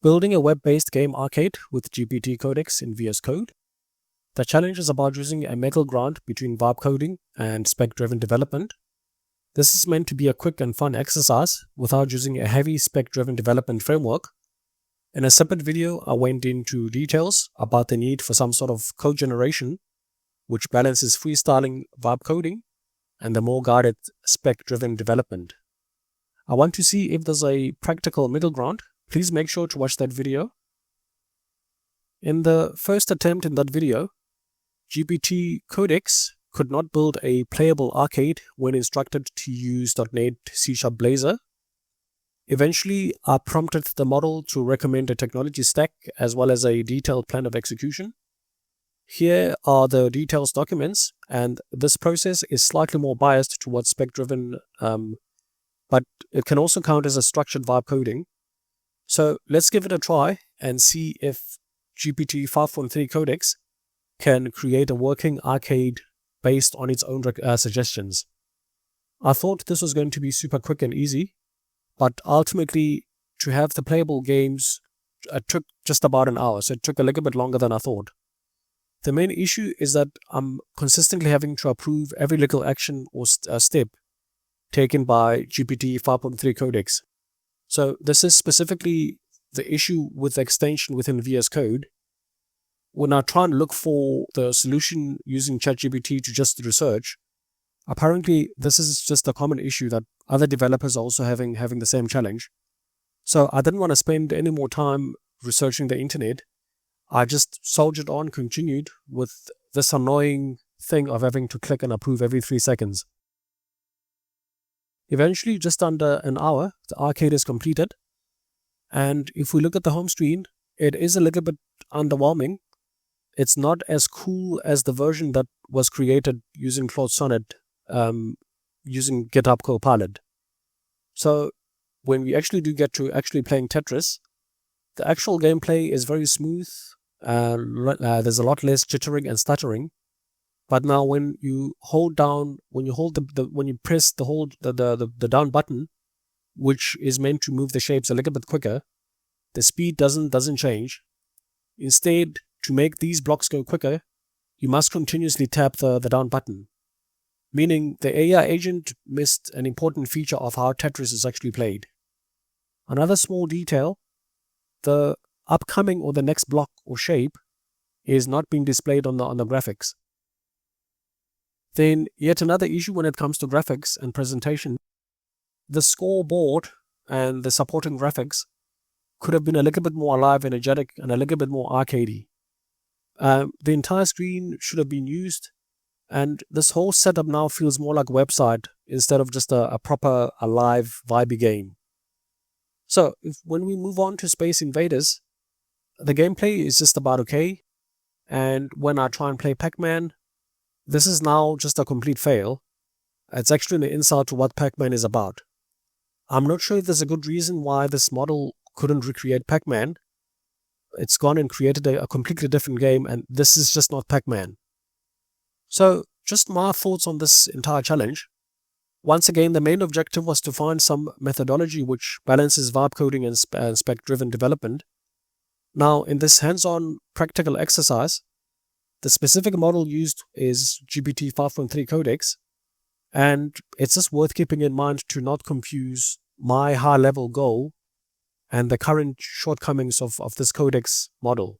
Building a web-based game arcade with GPT Codex in VS Code. The challenge is about using a middle ground between vibe coding and spec-driven development. This is meant to be a quick and fun exercise without using a heavy spec-driven development framework. In a separate video, I went into details about the need for some sort of code generation, which balances freestyling vibe coding and the more guided spec-driven development. I want to see if there's a practical middle ground. Please make sure to watch that video. In the first attempt in that video, GPT Codex could not build a playable arcade when instructed to use .NET C# Blazor. Eventually, I prompted the model to recommend a technology stack as well as a detailed plan of execution. Here are the details documents, and this process is slightly more biased towards spec-driven, but it can also count as a structured vibe coding. So let's give it a try and see if GPT 5.3 Codex can create a working arcade based on its own suggestions. I thought this was going to be super quick and easy, but ultimately to have the playable games took just about an hour, so it took a little bit longer than I thought. The main issue is that I'm consistently having to approve every little action or step taken by GPT 5.3 Codex. So this is specifically the issue with the extension within VS Code. When I try and look for the solution using ChatGPT to just research, apparently this is just a common issue that other developers are also having the same challenge. So I didn't want to spend any more time researching the internet. I just soldiered on, continued with this annoying thing of having to click and approve every 3 seconds. Eventually, just under an hour, the arcade is completed. And if we look at the home screen, it is a little bit underwhelming. It's not as cool as the version that was created using Claude Sonnet, using GitHub Copilot. So when we actually do get to actually playing Tetris, the actual gameplay is very smooth. There's a lot less jittering and stuttering. But now when you hold down, when you press the down button, which is meant to move the shapes a little bit quicker, the speed doesn't change. Instead, to make these blocks go quicker, you must continuously tap the down button. Meaning the AI agent missed an important feature of how Tetris is actually played. Another small detail, the upcoming or the next block or shape is not being displayed on the graphics. Then yet another issue when it comes to graphics and presentation, the scoreboard and the supporting graphics could have been a little bit more alive, energetic, and a little bit more arcadey. The entire screen should have been used, and this whole setup now feels more like a website instead of just a proper, alive, vibey game. So when we move on to Space Invaders, the gameplay is just about okay, and when I try and play Pac-Man, this is now just a complete fail. It's actually an insult to what Pac-Man is about. I'm not sure if there's a good reason why this model couldn't recreate Pac-Man. It's gone and created a completely different game, and this is just not Pac-Man. So, just my thoughts on this entire challenge. Once again, the main objective was to find some methodology which balances vibe coding and spec-driven development. Now, in this hands-on practical exercise, the specific model used is GPT 5.3 Codex, and it's just worth keeping in mind to not confuse my high-level goal and the current shortcomings of this Codex model.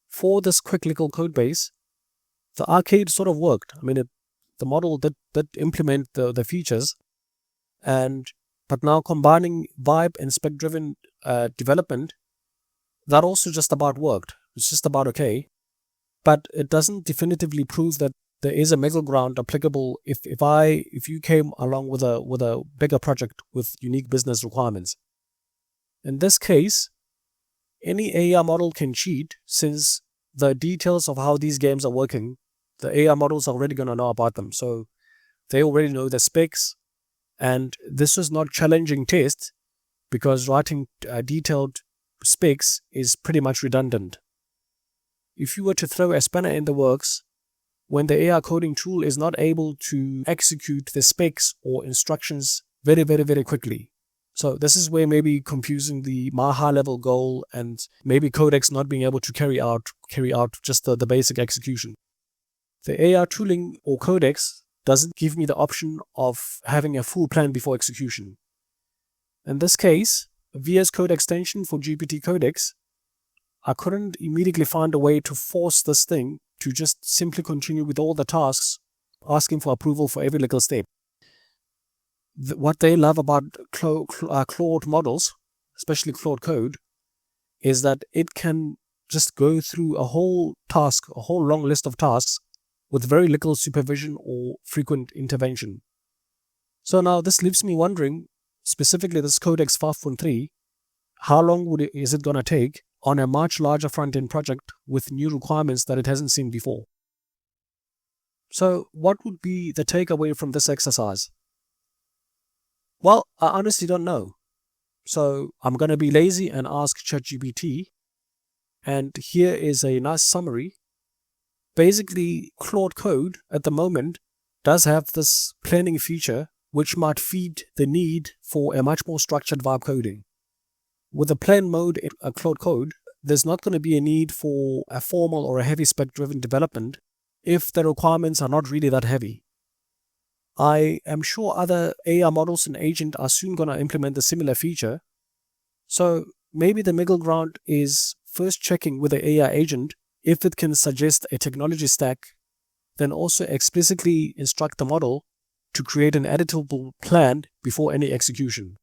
For this quick little code base, the arcade sort of worked. I mean, the model did implement the features, but now combining vibe and spec-driven development, that also just about worked. It's just about okay. But it doesn't definitively prove that there is a middle ground applicable if you came along with a bigger project with unique business requirements. In this case, any AI model can cheat, since the details of how these games are working, the AI models are already going to know about them. So they already know the specs, and this was not challenging test because writing detailed specs is pretty much redundant. If you were to throw a spanner in the works, when the AI coding tool is not able to execute the specs or instructions very, very, very quickly, So this is where maybe confusing my high-level goal and maybe Codex not being able to carry out just the basic execution. The AI tooling or Codex doesn't give me the option of having a full plan before execution. In this case, VS Code extension for GPT Codex, I couldn't immediately find a way to force this thing to just simply continue with all the tasks, asking for approval for every little step. What they love about Claude models, especially Claude Code, is that it can just go through a whole long list of tasks with very little supervision or frequent intervention. So now this leaves me wondering, specifically this Codex 5.3, how long is it going to take on a much larger front-end project with new requirements that it hasn't seen before? So what would be the takeaway from this exercise? Well, I honestly don't know. So I'm going to be lazy and ask ChatGPT. And here is a nice summary. Basically, Claude Code at the moment does have this planning feature which might feed the need for a much more structured vibe coding. With a plan mode in Claude Code, there's not going to be a need for a formal or a heavy spec-driven development if the requirements are not really that heavy. I am sure other AI models and agent are soon going to implement a similar feature. So maybe the middle ground is first checking with the AI agent if it can suggest a technology stack, then also explicitly instruct the model to create an editable plan before any execution.